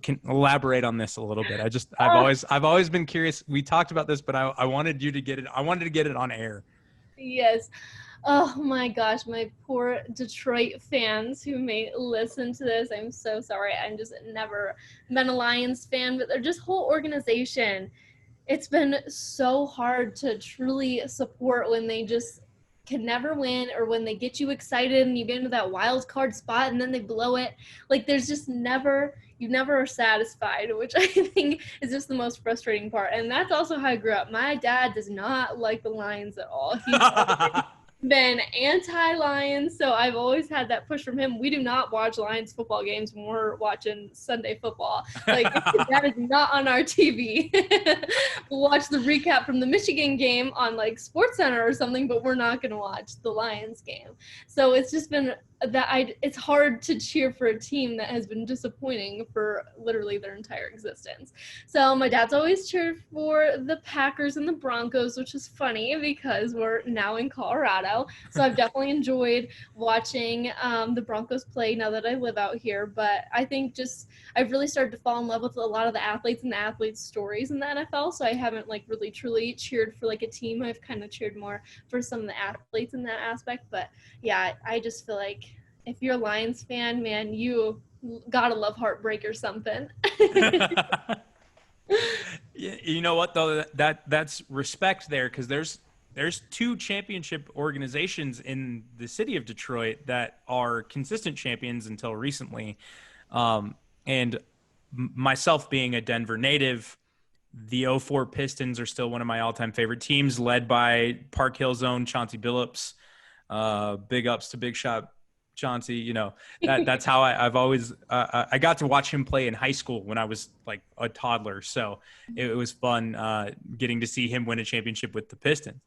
Can elaborate on this a little bit? I've always been curious. We talked about this, but I wanted you to get it. I wanted to get it on air. Yes. Oh my gosh, my poor Detroit fans who may listen to this. I'm so sorry. I'm just never been a Lions fan, but they're just whole organization. It's been so hard to truly support when they just can never win, or when they get you excited and you get into that wild card spot and then they blow it. Like, there's just never, you never are satisfied, which I think is just the most frustrating part. And that's also how I grew up. My dad does not like the Lions at all. He's been anti-Lions, so I've always had that push from him. We do not watch Lions football games when we're watching Sunday football. Like, that is not on our TV. We'll watch the recap from the Michigan game on like Sports Center or something, but we're not going to watch the Lions game. So it's just been it's hard to cheer for a team that has been disappointing for literally their entire existence. So my dad's always cheered for the Packers and the Broncos, which is funny because we're now in Colorado. So I've definitely enjoyed watching the Broncos play now that I live out here. But I think I've really started to fall in love with a lot of the athletes and the athletes' stories in the NFL. So I haven't like really truly cheered for like a team. I've kind of cheered more for some of the athletes in that aspect. But yeah, I just feel like if you're a Lions fan, man, you gotta love heartbreak or something. You know what though, that's respect there, because there's two championship organizations in the city of Detroit that are consistent champions until recently, and myself being a Denver native, the '04 Pistons are still one of my all-time favorite teams, led by Park Hill's own Chauncey Billups. Big ups to Big Shot Chauncey. You know, that's how I've always I got to watch him play in high school when I was like a toddler, so it was fun getting to see him win a championship with the Pistons.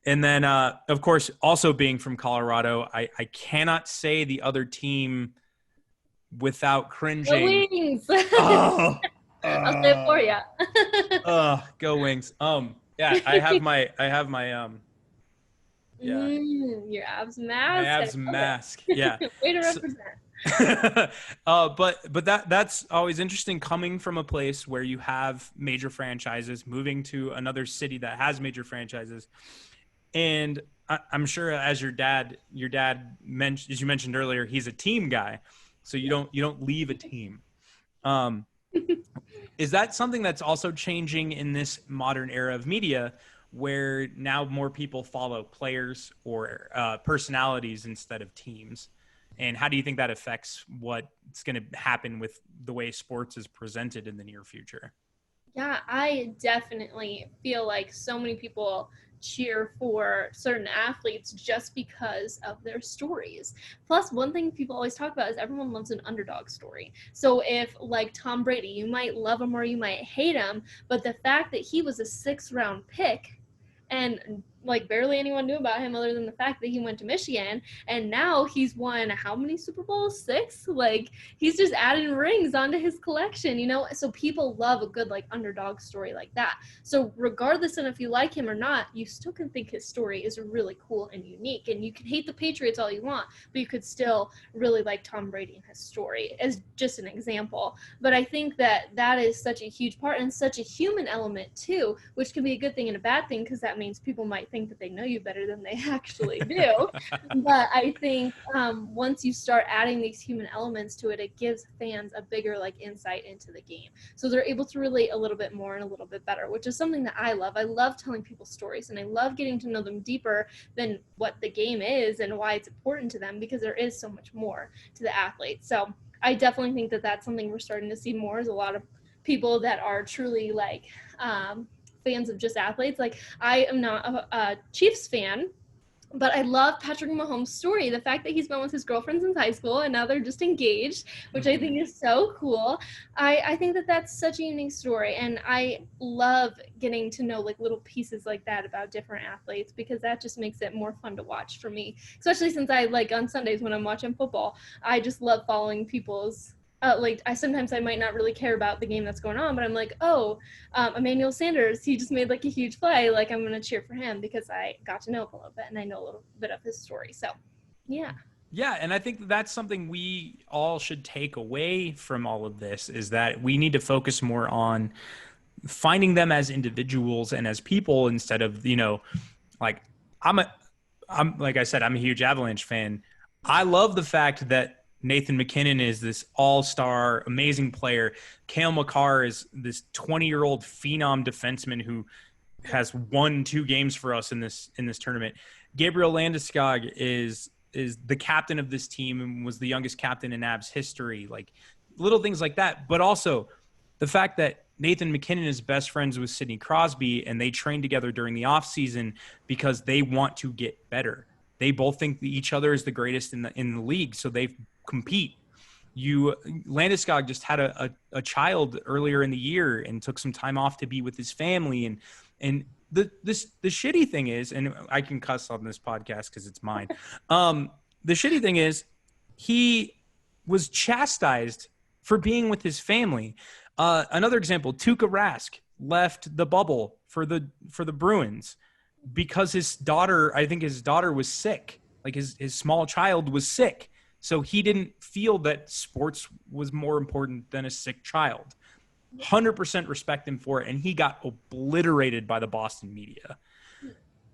And then of course, also being from Colorado, I cannot say the other team without cringing. The Wings. I'll say it for you. Go Wings. Yeah, I have my yeah. Your abs mask. My abs mask. Yeah. Way to represent. But that's always interesting, coming from a place where you have major franchises, moving to another city that has major franchises. And I'm sure, as your dad mentioned, as you mentioned earlier, he's a team guy. So you don't leave a team. Is that something that's also changing in this modern era of media, where now more people follow players or personalities instead of teams? And how do you think that affects what's going to happen with the way sports is presented in the near future? Yeah, I definitely feel like so many people cheer for certain athletes just because of their stories. Plus, one thing people always talk about is everyone loves an underdog story. So if, like Tom Brady, you might love him or you might hate him, but the fact that he was a 6th-round pick and like barely anyone knew about him other than the fact that he went to Michigan, and now he's won how many Super Bowls? 6? Like, he's just adding rings onto his collection, you know? So people love a good like underdog story like that. So regardless of if you like him or not, you still can think his story is really cool and unique. And you can hate the Patriots all you want, but you could still really like Tom Brady and his story, as just an example. But I think that is such a huge part and such a human element too, which can be a good thing and a bad thing, because that means people might think that they know you better than they actually do. But I think once you start adding these human elements to it, it gives fans a bigger like insight into the game, so they're able to relate a little bit more and a little bit better, which is something that I love. I love telling people stories, and I love getting to know them deeper than what the game is and why it's important to them, because there is so much more to the athlete. So I definitely think that that's something we're starting to see more, is a lot of people that are truly like fans of just athletes. Like, I am not a Chiefs fan, but I love Patrick Mahomes' story. The fact that he's been with his girlfriend since high school and now they're just engaged, which I think is so cool. I think that that's such a unique story. And I love getting to know like little pieces like that about different athletes, because that just makes it more fun to watch for me. Especially since I like on Sundays when I'm watching football, I just love following people's like I might not really care about the game that's going on, but I'm like, Emmanuel Sanders, he just made like a huge play. Like, I'm going to cheer for him because I got to know him a little bit and I know a little bit of his story. So, yeah. Yeah, and I think that's something we all should take away from all of this, is that we need to focus more on finding them as individuals and as people, instead of, you know, like I'm like I said, I'm a huge Avalanche fan. I love the fact that Nathan McKinnon is this all-star, amazing player. Cale Makar is this 20-year-old phenom defenseman who has won 2 games for us in this tournament. Gabriel Landeskog is the captain of this team and was the youngest captain in Avs history. Like, little things like that. But also the fact that Nathan McKinnon is best friends with Sidney Crosby, and they train together during the offseason because they want to get better. They both think that each other is the greatest in the league, so they compete. Landeskog just had a child earlier in the year and took some time off to be with his family. And the shitty thing is, and I can cuss on this podcast because it's mine. The shitty thing is he was chastised for being with his family. Another example, Tuukka Rask left the bubble for the Bruins because his daughter was sick. Like his small child was sick. So he didn't feel that sports was more important than a sick child. 100% respect him for it. And he got obliterated by the Boston media.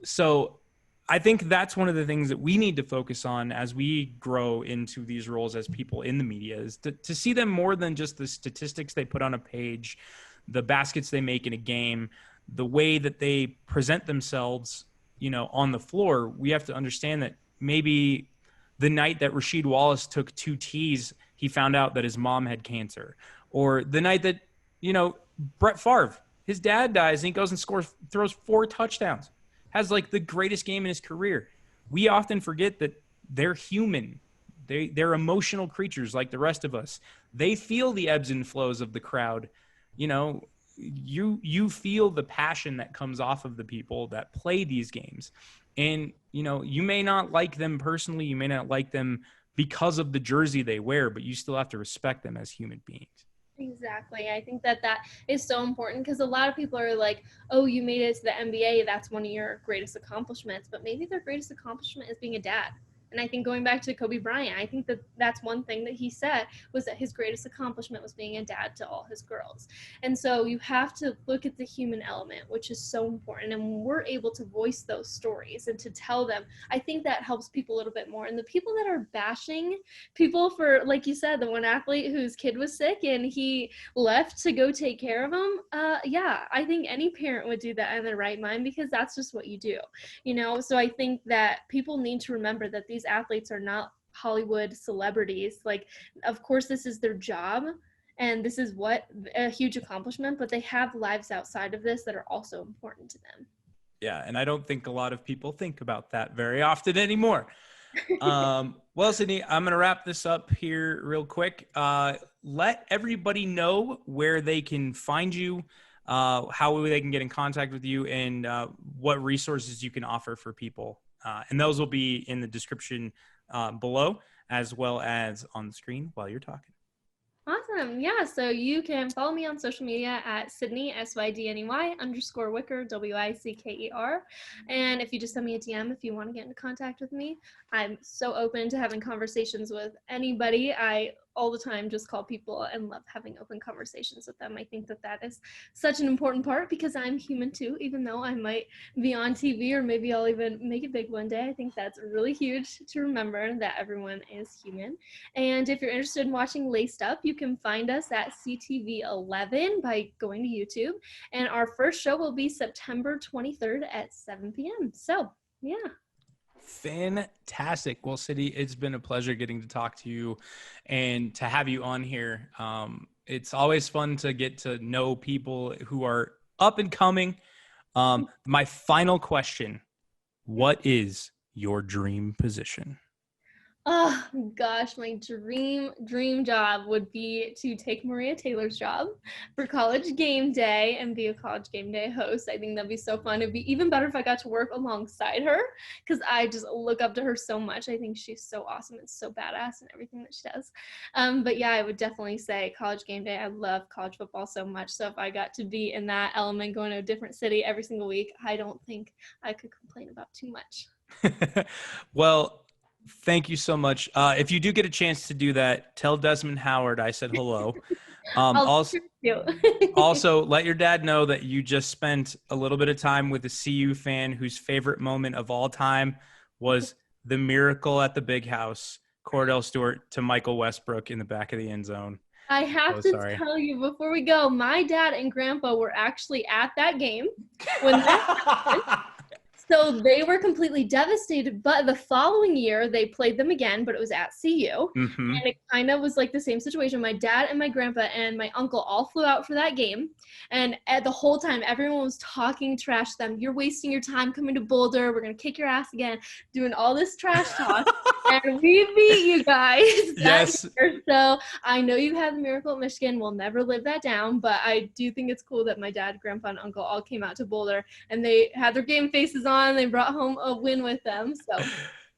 So I think that's one of the things that we need to focus on as we grow into these roles as people in the media, is to see them more than just the statistics they put on a page, the baskets they make in a game, the way that they present themselves, on the floor. We have to understand that maybe the night that Rasheed Wallace took 2 tees, he found out that his mom had cancer. Or the night that, Brett Favre, his dad dies and he goes and throws 4 touchdowns, has like the greatest game in his career. We often forget that they're human. They're emotional creatures like the rest of us. They feel the ebbs and flows of the crowd. You feel the passion that comes off of the people that play these games. And, you may not like them personally. You may not like them because of the jersey they wear, but you still have to respect them as human beings. Exactly. I think that is so important, because a lot of people are like, oh, you made it to the NBA. That's one of your greatest accomplishments. But maybe their greatest accomplishment is being a dad. And I think going back to Kobe Bryant, I think that that's one thing that he said, was that his greatest accomplishment was being a dad to all his girls. And so you have to look at the human element, which is so important. And when we're able to voice those stories and to tell them, I think that helps people a little bit more. And the people that are bashing people for, like you said, the one athlete whose kid was sick and he left to go take care of him, yeah, I think any parent would do that in their right mind, because that's just what you do, So I think that people need to remember that these athletes are not Hollywood celebrities. Like, of course, this is their job and this is what a huge accomplishment, but they have lives outside of this that are also important to them. Yeah. And I don't think a lot of people think about that very often anymore. Well, Sydney, I'm going to wrap this up here real quick. Let everybody know where they can find you, how they can get in contact with you, and what resources you can offer for people. And those will be in the description below, as well as on the screen while you're talking. Awesome. Yeah. So you can follow me on social media at Sydney, SYDNEY_Wicker, WICKER. And if you just send me a DM, if you want to get into contact with me, I'm so open to having conversations with anybody. I all the time just call people and love having open conversations with them. I think that is such an important part, because I'm human too, even though I might be on TV or maybe I'll even make it big one day. I think that's really huge to remember, that everyone is human. And if you're interested in watching Laced Up, you can find us at CTV 11 by going to YouTube. And our first show will be September 23rd at 7 p.m. So, yeah. Fantastic. Well, Sydney, it's been a pleasure getting to talk to you and to have you on here. It's always fun to get to know people who are up and coming. My final question, what is your dream position? Oh gosh, my dream job would be to take Maria Taylor's job for College Game Day and be a College Game Day host. I think that'd be so fun. It'd be even better if I got to work alongside her, because I just look up to her so much. I think she's so awesome and so badass in everything that she does. But yeah, I would definitely say College Game Day. I love college football so much. So if I got to be in that element, going to a different city every single week, I don't think I could complain about too much. Well, thank you so much. If you do get a chance to do that, tell Desmond Howard I said hello. Also, let your dad know that you just spent a little bit of time with a CU fan whose favorite moment of all time was the miracle at the big house, Cordell Stewart to Michael Westbrook in the back of the end zone. I have to tell you before we go, my dad and grandpa were actually at that game when that happened. So they were completely devastated, but the following year they played them again, but it was at CU. Mm-hmm. And it kind of was like the same situation. My dad and my grandpa and my uncle all flew out for that game. And at the whole time, everyone was talking trash to them. You're wasting your time coming to Boulder. We're going to kick your ass again, doing all this trash talk. And we beat you guys Yes. year. So I know you had the miracle at Michigan. We'll never live that down. But I do think it's cool that my dad, grandpa, and uncle all came out to Boulder and they had their game faces on. They brought home a win with them. So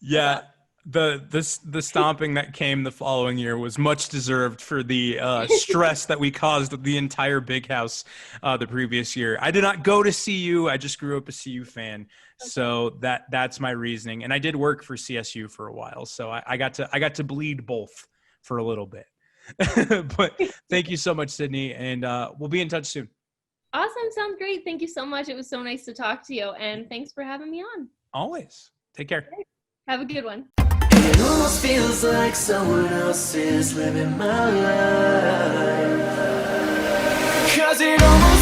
yeah. The stomping that came the following year was much deserved for the stress that we caused the entire big house the previous year. I did not go to CU. I just grew up a CU fan. Okay. So that's my reasoning. And I did work for CSU for a while. So I got to bleed both for a little bit. But thank you so much, Sydney. And we'll be in touch soon. Awesome. Sounds great. Thank you so much. It was so nice to talk to you. And thanks for having me on. Always. Take care. Have a good one. It almost feels like someone else is living my life. 'Cause it almost